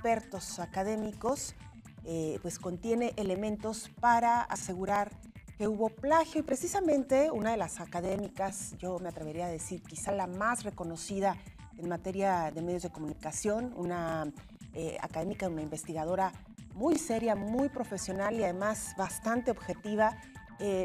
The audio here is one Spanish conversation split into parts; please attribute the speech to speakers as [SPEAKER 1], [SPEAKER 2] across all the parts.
[SPEAKER 1] expertos académicos, pues contiene elementos para asegurar que hubo plagio, y precisamente una de las académicas, yo me atrevería a decir quizá la más reconocida en materia de medios de comunicación, una académica, una investigadora muy seria, muy profesional y además bastante objetiva,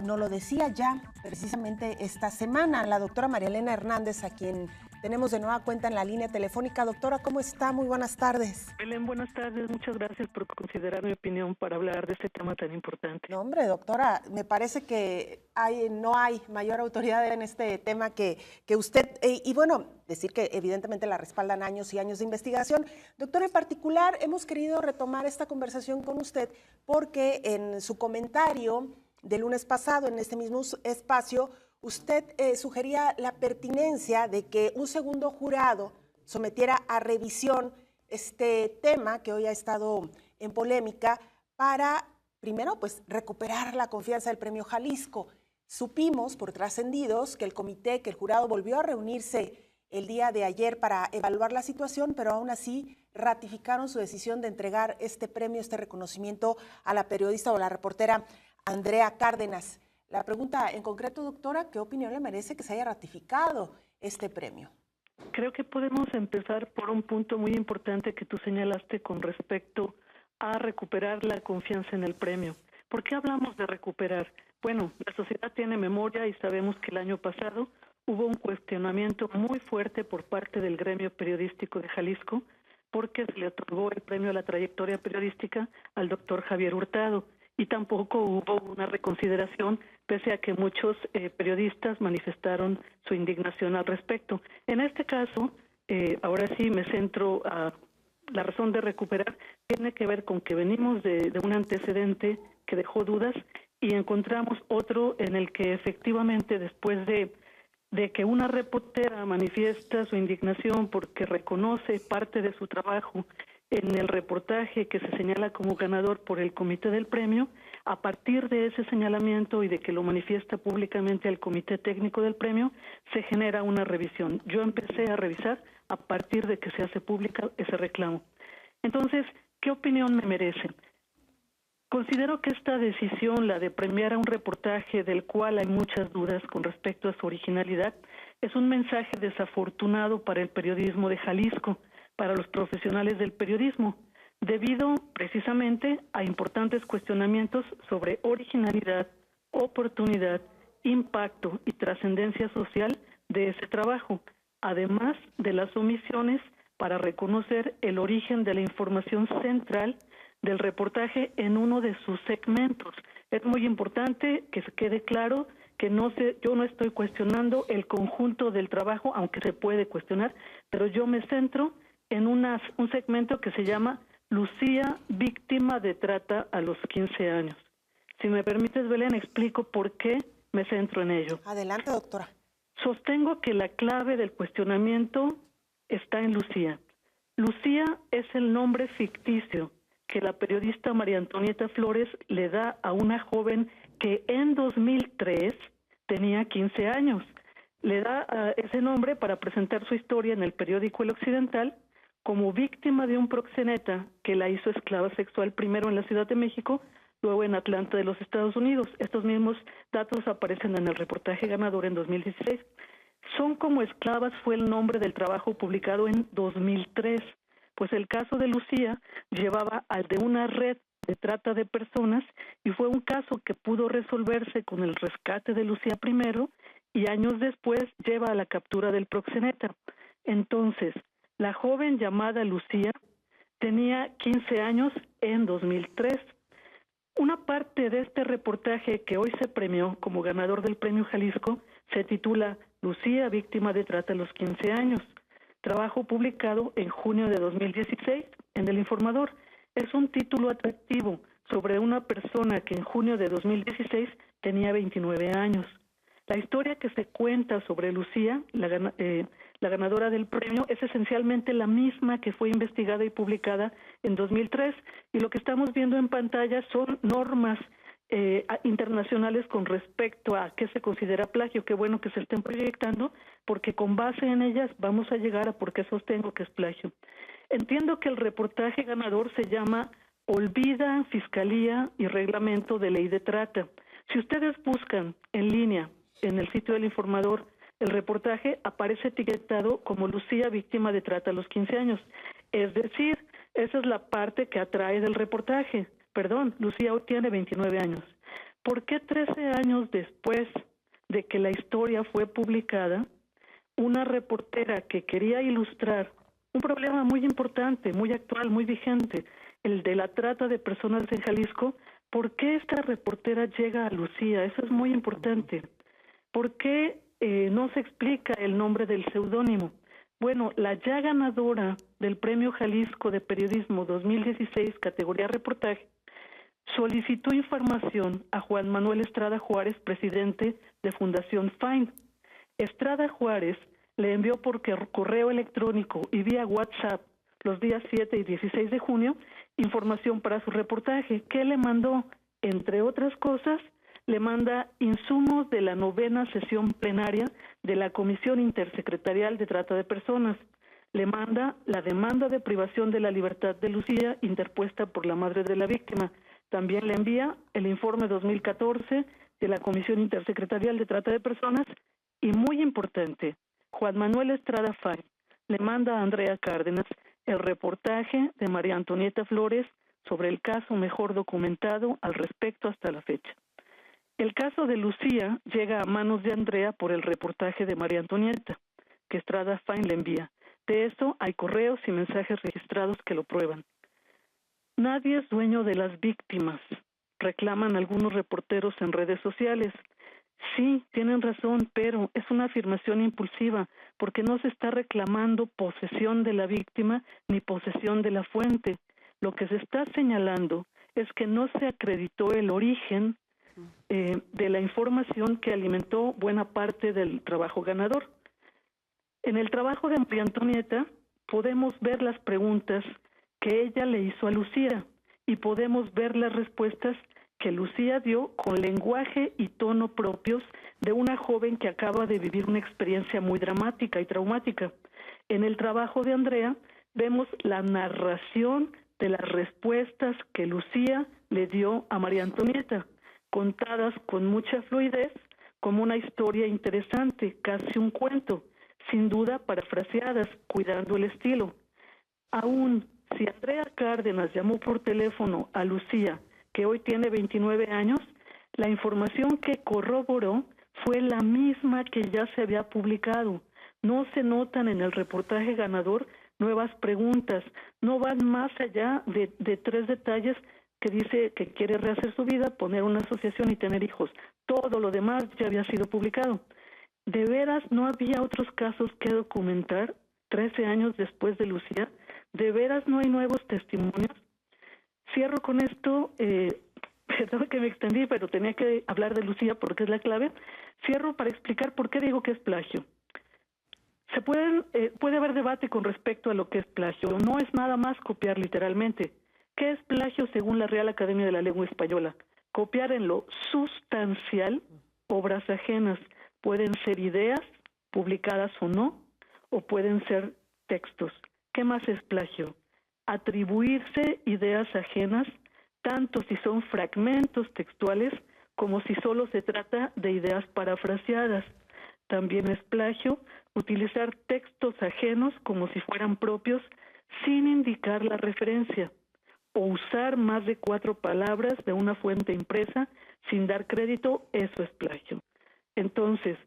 [SPEAKER 1] nos lo decía ya precisamente esta semana la doctora María Elena Hernández, a quien tenemos de nueva cuenta en la línea telefónica. Doctora, ¿cómo está? Muy buenas tardes.
[SPEAKER 2] Belén, buenas tardes. Muchas gracias por considerar mi opinión para hablar de este tema tan importante.
[SPEAKER 1] No, hombre, doctora, me parece que no hay mayor autoridad en este tema que usted. Y bueno, decir que evidentemente la respaldan años y años de investigación. Doctora, en particular, hemos querido retomar esta conversación con usted porque en su comentario del lunes pasado, en este mismo espacio, usted sugería la pertinencia de que un segundo jurado sometiera a revisión este tema que hoy ha estado en polémica para, primero, pues recuperar la confianza del Premio Jalisco. Supimos por trascendidos que el jurado volvió a reunirse el día de ayer para evaluar la situación, pero aún así ratificaron su decisión de entregar este premio, este reconocimiento a la periodista o la reportera Andrea Cárdenas. La pregunta en concreto, doctora, ¿qué opinión le merece que se haya ratificado este premio?
[SPEAKER 2] Creo que podemos empezar por un punto muy importante que tú señalaste con respecto a recuperar la confianza en el premio. ¿Por qué hablamos de recuperar? Bueno, la sociedad tiene memoria y sabemos que el año pasado hubo un cuestionamiento muy fuerte por parte del gremio periodístico de Jalisco porque se le otorgó el premio a la trayectoria periodística al doctor Javier Hurtado. Y tampoco hubo una reconsideración, pese a que muchos periodistas manifestaron su indignación al respecto. En este caso, ahora sí me centro a la razón de recuperar, tiene que ver con que venimos de un antecedente que dejó dudas y encontramos otro en el que efectivamente después de que una reportera manifiesta su indignación porque reconoce parte de su trabajo en el reportaje que se señala como ganador por el comité del premio, a partir de ese señalamiento y de que lo manifiesta públicamente al comité técnico del premio, se genera una revisión. Yo empecé a revisar a partir de que se hace pública ese reclamo. Entonces, ¿qué opinión me merece? Considero que esta decisión, la de premiar a un reportaje del cual hay muchas dudas con respecto a su originalidad, es un mensaje desafortunado para el periodismo de Jalisco, para los profesionales del periodismo, debido precisamente a importantes cuestionamientos sobre originalidad, oportunidad, impacto y trascendencia social de ese trabajo, además de las omisiones para reconocer el origen de la información central del reportaje en uno de sus segmentos. Es muy importante que se quede claro que yo no estoy cuestionando el conjunto del trabajo, aunque se puede cuestionar, pero yo me centro en un segmento que se llama Lucía, víctima de trata a los 15 años. Si me permites, Belén, explico por qué me centro en ello.
[SPEAKER 1] Adelante, doctora.
[SPEAKER 2] Sostengo que la clave del cuestionamiento está en Lucía. Lucía es el nombre ficticio que la periodista María Antonieta Flores le da a una joven que en 2003 tenía 15 años. Le da ese nombre para presentar su historia en el periódico El Occidental como víctima de un proxeneta que la hizo esclava sexual primero en la Ciudad de México, luego en Atlanta de los Estados Unidos. Estos mismos datos aparecen en el reportaje ganador en 2016. Son como esclavas fue el nombre del trabajo publicado en 2003, pues el caso de Lucía llevaba al de una red de trata de personas y fue un caso que pudo resolverse con el rescate de Lucía primero y años después lleva a la captura del proxeneta. Entonces, la joven llamada Lucía tenía 15 años en 2003. Una parte de este reportaje que hoy se premió como ganador del Premio Jalisco se titula Lucía, víctima de trata a los 15 años. Trabajo publicado en junio de 2016 en El Informador. Es un título atractivo sobre una persona que en junio de 2016 tenía 29 años. La historia que se cuenta sobre Lucía, la ganadora del premio, es esencialmente la misma que fue investigada y publicada en 2003, y lo que estamos viendo en pantalla son normas internacionales con respecto a qué se considera plagio. Qué bueno que se estén proyectando, porque con base en ellas vamos a llegar a por qué sostengo que es plagio. Entiendo que el reportaje ganador se llama Olvida Fiscalía y Reglamento de Ley de Trata. Si ustedes buscan en línea, en el sitio del Informador, el reportaje aparece etiquetado como Lucía víctima de trata a los 15 años. Es decir, esa es la parte que atrae del reportaje. Perdón, Lucía hoy tiene 29 años. ¿Por qué 13 años después de que la historia fue publicada, una reportera que quería ilustrar un problema muy importante, muy actual, muy vigente, el de la trata de personas en Jalisco, por qué esta reportera llega a Lucía? Eso es muy importante. ¿Por qué no se explica el nombre del seudónimo? Bueno, la ya ganadora del Premio Jalisco de Periodismo 2016, categoría reportaje, solicitó información a Juan Manuel Estrada Juárez, presidente de Fundación FIND. Estrada Juárez le envió por correo electrónico y vía WhatsApp los días 7 y 16 de junio información para su reportaje. ¿Qué le mandó? Entre otras cosas, le manda insumos de la 9ª sesión plenaria de la Comisión Intersecretarial de Trata de Personas. Le manda la demanda de privación de la libertad de Lucía interpuesta por la madre de la víctima. También le envía el informe 2014 de la Comisión Intersecretarial de Trata de Personas y, muy importante, Juan Manuel Estrada Fay le manda a Andrea Cárdenas el reportaje de María Antonieta Flores sobre el caso mejor documentado al respecto hasta la fecha. El caso de Lucía llega a manos de Andrea por el reportaje de María Antonieta, que Estrada Fay le envía. De eso hay correos y mensajes registrados que lo prueban. Nadie es dueño de las víctimas, reclaman algunos reporteros en redes sociales. Sí, tienen razón, pero es una afirmación impulsiva, porque no se está reclamando posesión de la víctima ni posesión de la fuente. Lo que se está señalando es que no se acreditó el origen de la información que alimentó buena parte del trabajo ganador. En el trabajo de María Antonieta podemos ver las preguntas que ella le hizo a Lucía y podemos ver las respuestas que Lucía dio con lenguaje y tono propios de una joven que acaba de vivir una experiencia muy dramática y traumática. En el trabajo de Andrea vemos la narración de las respuestas que Lucía le dio a María Antonieta, contadas con mucha fluidez, como una historia interesante, casi un cuento, sin duda parafraseadas, cuidando el estilo. Aún si Andrea Cárdenas llamó por teléfono a Lucía, que hoy tiene 29 años, la información que corroboró fue la misma que ya se había publicado. No se notan en el reportaje ganador nuevas preguntas, no van más allá de 3 detalles que dice que quiere rehacer su vida, poner una asociación y tener hijos. Todo lo demás ya había sido publicado. ¿De veras no había otros casos que documentar 13 años después de Lucía? ¿De veras no hay nuevos testimonios? Cierro con esto, perdón que me extendí, pero tenía que hablar de Lucía porque es la clave. Cierro para explicar por qué digo que es plagio. Puede haber debate con respecto a lo que es plagio. No es nada más copiar literalmente. ¿Qué es plagio según la Real Academia de la Lengua Española? Copiar en lo sustancial obras ajenas. Pueden ser ideas, publicadas o no, o pueden ser textos. ¿Qué más es plagio? Atribuirse ideas ajenas, tanto si son fragmentos textuales como si solo se trata de ideas parafraseadas. También es plagio utilizar textos ajenos como si fueran propios sin indicar la referencia, o usar más de 4 palabras de una fuente impresa sin dar crédito. Eso es plagio. Entonces,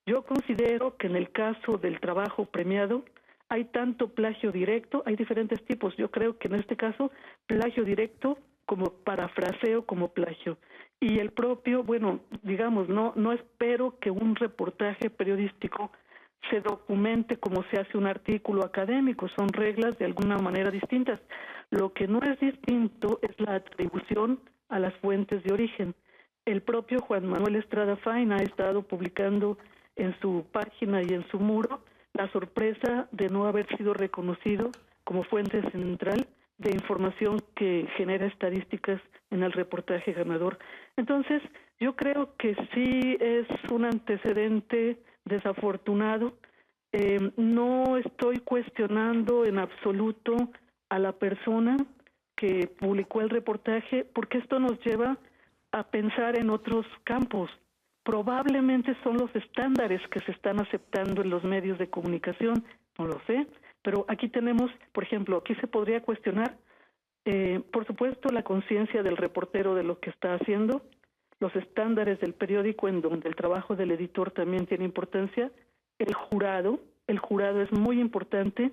[SPEAKER 2] yo considero que en el caso del trabajo premiado hay tanto plagio directo, hay diferentes tipos. Yo creo que en este caso, plagio directo como parafraseo como plagio. Y el propio, bueno, digamos, no espero que un reportaje periodístico se documente como se hace un artículo académico, son reglas de alguna manera distintas. Lo que no es distinto es la atribución a las fuentes de origen. El propio Juan Manuel Estrada Fay ha estado publicando en su página y en su muro la sorpresa de no haber sido reconocido como fuente central de información que genera estadísticas en el reportaje ganador. Entonces, yo creo que sí es un antecedente desafortunado No estoy cuestionando en absoluto a la persona que publicó el reportaje, porque esto nos lleva a pensar en otros campos. Probablemente son los estándares que se están aceptando en los medios de comunicación, no lo sé, pero aquí tenemos, por ejemplo, aquí se podría cuestionar, por supuesto, la conciencia del reportero de lo que está haciendo, los estándares del periódico en donde el trabajo del editor también tiene importancia, el jurado es muy importante,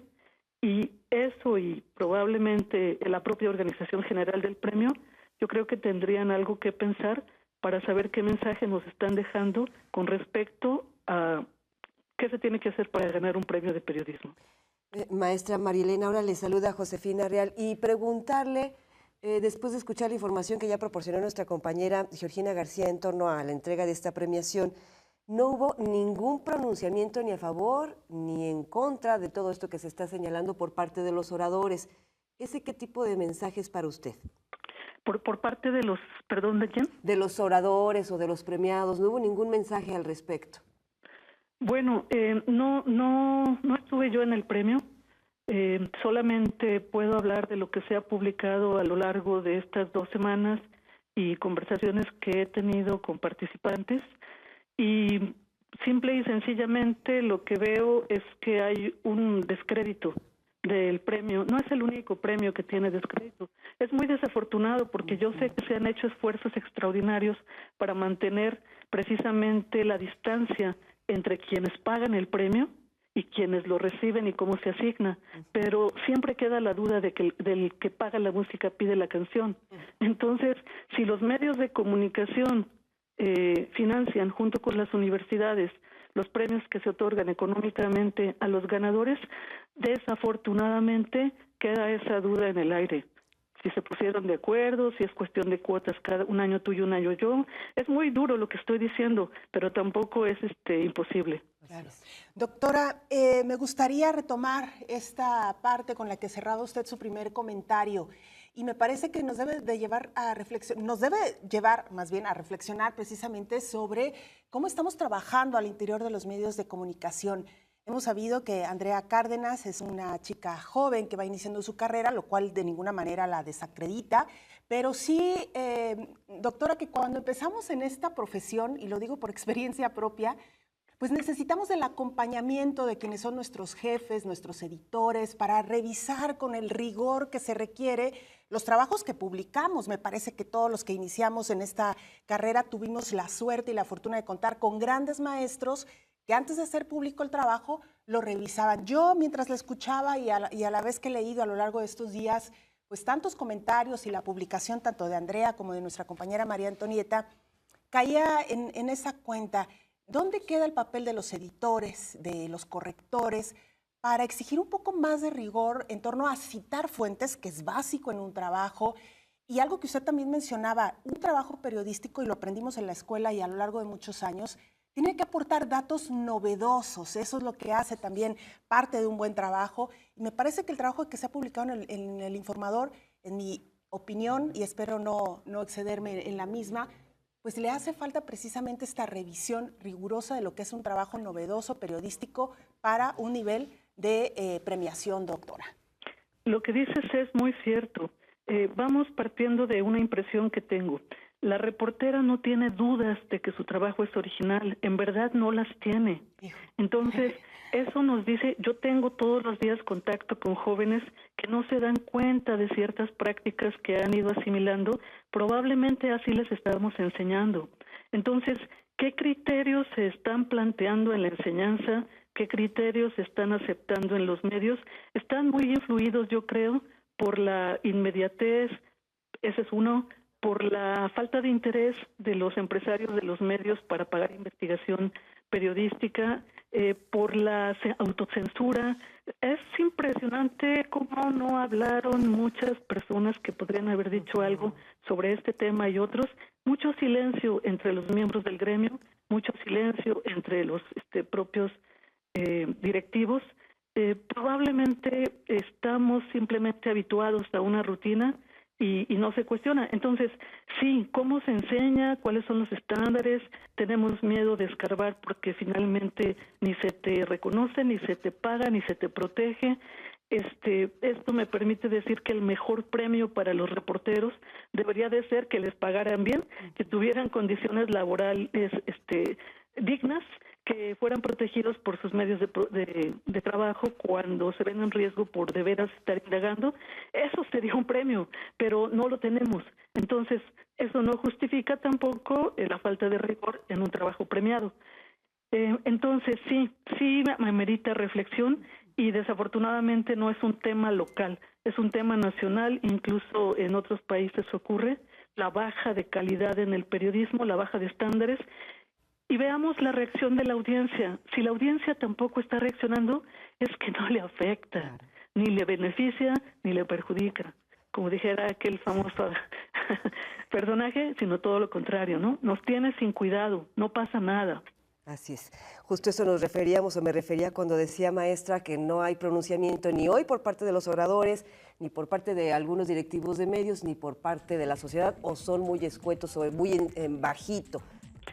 [SPEAKER 2] y eso y probablemente la propia organización general del premio, yo creo que tendrían algo que pensar para saber qué mensaje nos están dejando con respecto a qué se tiene que hacer para ganar un premio de periodismo.
[SPEAKER 3] Maestra Marielena, ahora le saluda Josefina Real y preguntarle, después de escuchar la información que ya proporcionó nuestra compañera Georgina García en torno a la entrega de esta premiación, no hubo ningún pronunciamiento ni a favor ni en contra de todo esto que se está señalando por parte de los oradores. ¿Ese qué tipo de mensaje es para usted?
[SPEAKER 2] Por parte de los, perdón, ¿de quién?
[SPEAKER 3] De los oradores o de los premiados, no hubo ningún mensaje al respecto.
[SPEAKER 2] Bueno, no estuve yo en el premio, solamente puedo hablar de lo que se ha publicado a lo largo de estas 2 semanas y conversaciones que he tenido con participantes, y simple y sencillamente lo que veo es que hay un descrédito del premio. No es el único premio que tiene descrédito. Es muy desafortunado porque yo sé que se han hecho esfuerzos extraordinarios para mantener precisamente la distancia entre quienes pagan el premio y quienes lo reciben y cómo se asigna, pero siempre queda la duda de que del que paga la música pide la canción. Entonces, si los medios de comunicación financian junto con las universidades los premios que se otorgan económicamente a los ganadores, desafortunadamente queda esa duda en el aire. Si se pusieron de acuerdo, si es cuestión de cuotas, cada un año tú y un año yo. Es muy duro lo que estoy diciendo, pero tampoco es imposible.
[SPEAKER 1] Claro. Doctora, me gustaría retomar esta parte con la que cerraba usted su primer comentario, y me parece que nos debe de llevar a más bien a reflexionar precisamente sobre cómo estamos trabajando al interior de los medios de comunicación. Hemos sabido que Andrea Cárdenas es una chica joven que va iniciando su carrera, lo cual de ninguna manera la desacredita, pero sí, doctora, que cuando empezamos en esta profesión, y lo digo por experiencia propia, pues necesitamos el acompañamiento de quienes son nuestros jefes, nuestros editores, para revisar con el rigor que se requiere los trabajos que publicamos. Me parece que todos los que iniciamos en esta carrera tuvimos la suerte y la fortuna de contar con grandes maestros que antes de hacer público el trabajo lo revisaban. Yo, mientras la escuchaba y a la vez que he leído a lo largo de estos días, pues tantos comentarios y la publicación tanto de Andrea como de nuestra compañera María Antonieta, caía en esa cuenta. ¿Dónde queda el papel de los editores, de los correctores, para exigir un poco más de rigor en torno a citar fuentes, que es básico en un trabajo? Y algo que usted también mencionaba, un trabajo periodístico, y lo aprendimos en la escuela y a lo largo de muchos años, tiene que aportar datos novedosos. Eso es lo que hace también parte de un buen trabajo. Y me parece que el trabajo que se ha publicado en el Informador, en mi opinión, y espero no excederme en la misma, pues le hace falta precisamente esta revisión rigurosa de lo que es un trabajo novedoso, periodístico, para un nivel de premiación, doctora.
[SPEAKER 2] Lo que dices es muy cierto. Vamos partiendo de una impresión que tengo. La reportera no tiene dudas de que su trabajo es original, en verdad no las tiene. Entonces, eso nos dice, yo tengo todos los días contacto con jóvenes que no se dan cuenta de ciertas prácticas que han ido asimilando, probablemente así les estamos enseñando. Entonces, ¿qué criterios se están planteando en la enseñanza? ¿Qué criterios se están aceptando en los medios? Están muy influidos, yo creo, por la inmediatez, ese es uno, por la falta de interés de los empresarios de los medios para pagar investigación periodística, por la autocensura. Es impresionante cómo no hablaron muchas personas que podrían haber dicho algo sobre este tema y otros. Mucho silencio entre los miembros del gremio, mucho silencio entre los propios directivos. Probablemente estamos simplemente habituados a una rutina y no se cuestiona. Entonces, sí, ¿cómo se enseña? ¿Cuáles son los estándares? Tenemos miedo de escarbar porque finalmente ni se te reconoce, ni se te paga, ni se te protege. Esto me permite decir que el mejor premio para los reporteros debería de ser que les pagaran bien, que tuvieran condiciones laborales dignas, que fueran protegidos por sus medios de trabajo cuando se ven en riesgo por de veras estar indagando. Eso sería un premio, pero no lo tenemos. Entonces, eso no justifica tampoco la falta de rigor en un trabajo premiado. Entonces, sí me amerita reflexión y desafortunadamente no es un tema local, es un tema nacional, incluso en otros países ocurre, la baja de calidad en el periodismo, la baja de estándares. Y veamos la reacción de la audiencia. Si la audiencia tampoco está reaccionando, es que no le afecta, claro, ni le beneficia, ni le perjudica. Como dijera aquel famoso personaje, sino todo lo contrario, ¿no? Nos tiene sin cuidado, no pasa nada.
[SPEAKER 3] Así es. Justo eso nos referíamos, o me refería cuando decía, maestra, que no hay pronunciamiento ni hoy por parte de los oradores, ni por parte de algunos directivos de medios, ni por parte de la sociedad, o son muy escuetos o muy en bajito.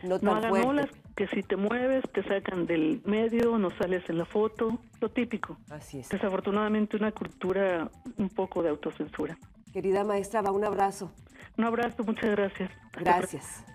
[SPEAKER 3] No tan
[SPEAKER 2] hagan
[SPEAKER 3] fuerte.
[SPEAKER 2] Olas, que si te mueves, te sacan del medio, no sales en la foto, lo típico.
[SPEAKER 3] Así es.
[SPEAKER 2] Desafortunadamente una cultura un poco de autocensura.
[SPEAKER 3] Querida maestra, va un abrazo.
[SPEAKER 2] Un abrazo, muchas gracias.
[SPEAKER 3] Gracias.